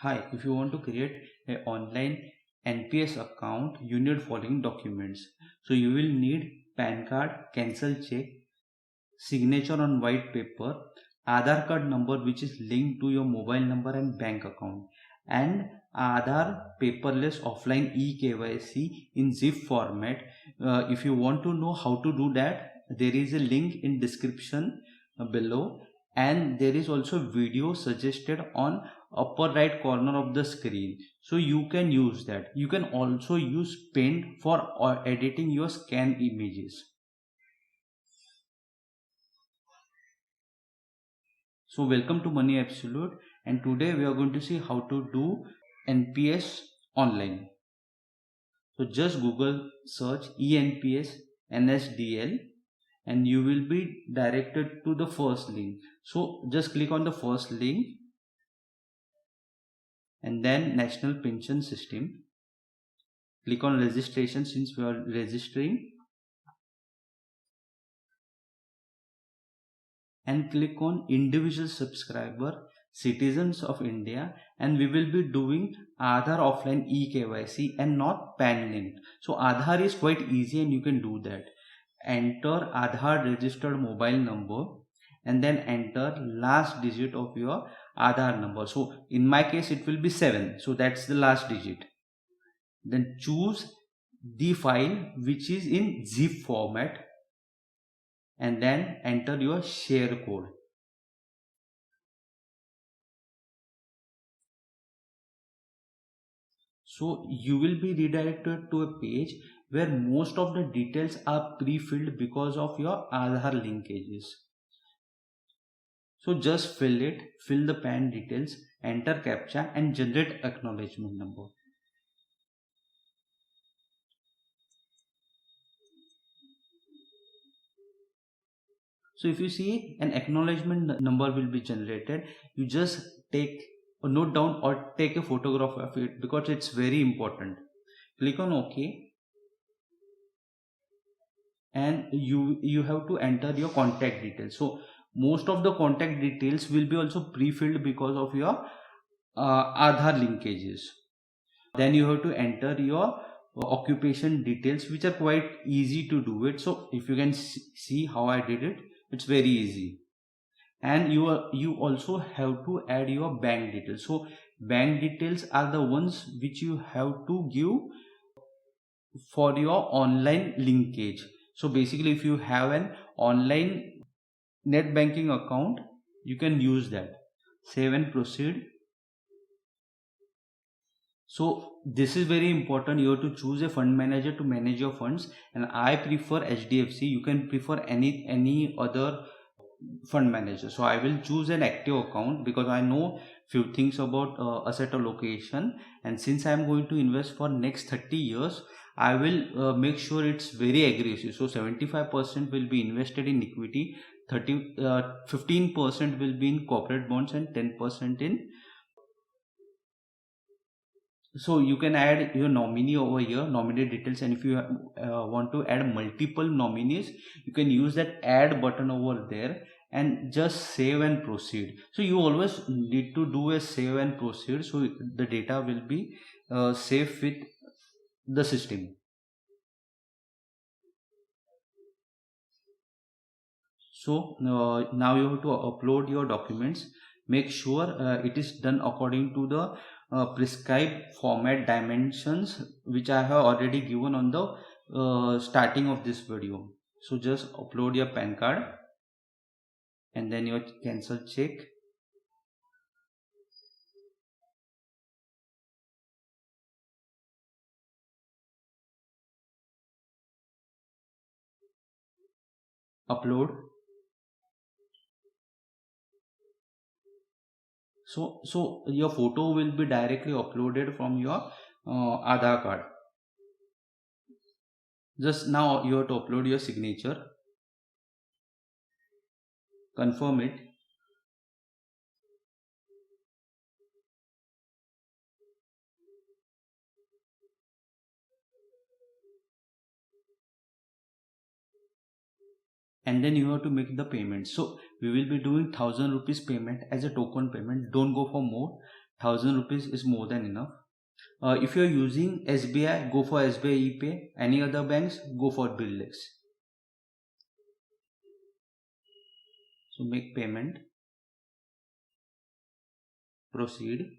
Hi, if you want to create an online NPS account, you need following documents. So you will need PAN card, cancel check, signature on white paper, Aadhaar card number which is linked to your mobile number and bank account, and Aadhaar paperless offline eKYC in zip format. If you want to know how to do that, there is a link in description below, and there is also video suggested on upper right corner of the screen, so you can use that. You can also use Paint for editing your scan images. So welcome to Money Absolute, and today we are going to see how to do NPS online. So just Google search ENPS NSDL and you will be directed to the first link. So just click on the first link and then National Pension System. Click on registration since we are registering, and click on individual subscriber citizens of India, and we will be doing Aadhaar offline eKYC and not PAN linked. So Aadhaar is quite easy and you can do that. Enter Aadhaar registered mobile number and then enter last digit of your Aadhaar number. So in my case it will be 7, so that's the last digit. Then choose the file which is in zip format and then enter your share code. So you will be redirected to a page where most of the details are pre-filled because of your Aadhaar linkages. So just fill the PAN details, enter CAPTCHA and generate acknowledgement number. So if you see an acknowledgement number will be generated, you just take a note down or take a photograph of it because it's very important. Click on OK and you have to enter your contact details. So most of the contact details will be also pre-filled because of your Aadhaar linkages. Then you have to enter your occupation details, which are quite easy to do it. So if you can see how I did it, it's very easy. And you also have to add your bank details. So bank details are the ones which you have to give for your online linkage. So basically if you have an online net banking account, you can use that. Save and proceed. So this is very important. You have to choose a fund manager to manage your funds, and I prefer HDFC. You can prefer any other fund manager. So I will choose an active account because I know few things about asset allocation, and since I am going to invest for next 30 years, I will make sure it's very aggressive. So 75% will be invested in equity, 15% will be in corporate bonds, and 10% in. So you can add your nominee over here, nominee details, and if you want to add multiple nominees, you can use that add button over there and just save and proceed. So you always need to do a save and proceed, so the data will be safe with the system. So now you have to upload your documents. Make sure it is done according to the prescribed format dimensions which I have already given on the starting of this video. So just upload your PAN card and then your cancel check. Upload. So your photo will be directly uploaded from your Aadhaar card. Just now you have to upload your signature. Confirm it. And then you have to make the payment. So we will be doing 1000 rupees payment as a token payment. Don't go for more. ₹1,000 is more than enough. If you're using SBI, go for SBI ePay. Any other banks, go for BillDex. So make payment, proceed.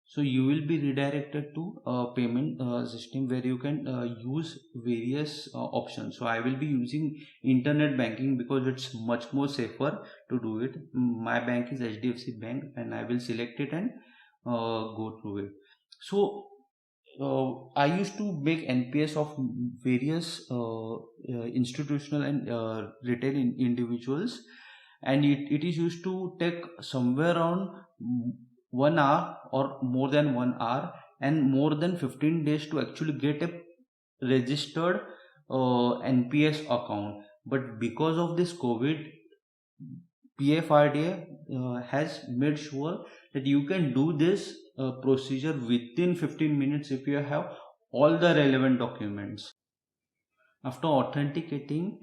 So you will be redirected to a payment system where you can use various options. So I will be using internet banking because it's much more safer to do it. My bank is HDFC Bank, and I will select it and go through it. So I used to make NPS of various institutional and retail individuals, and it is used to take somewhere around 1 hour or more than 1 hour and more than 15 days to actually get a registered NPS account. But because of this COVID, PFRDA has made sure that you can do this procedure within 15 minutes if you have all the relevant documents. After authenticating,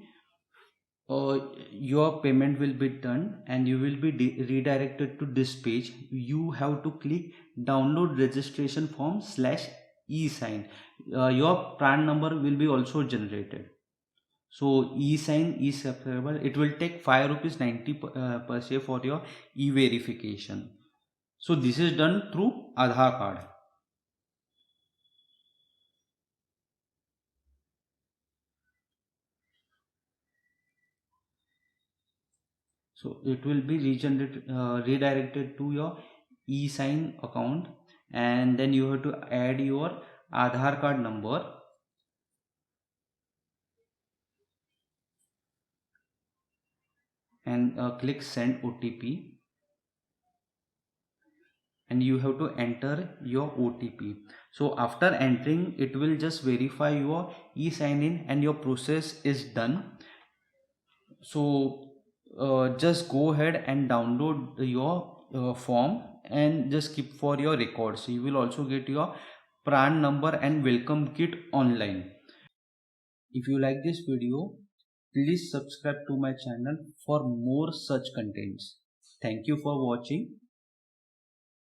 your payment will be done and you will be redirected to this page. You have to click download registration form / e-sign. Your PRAN number will be also generated. So e-sign is separable. It will take ₹5.90 per se for your e-verification. So this is done through Aadhaar card. So it will be redirected to your e-sign account, and then you have to add your Aadhaar card number, and click send OTP, and you have to enter your OTP. So after entering, it will just verify your e-sign in and your process is done. So just go ahead and download your form and just keep for your records. You will also get your PRAN number and welcome kit online. If you like this video, please subscribe to my channel for more such contents. Thank you for watching.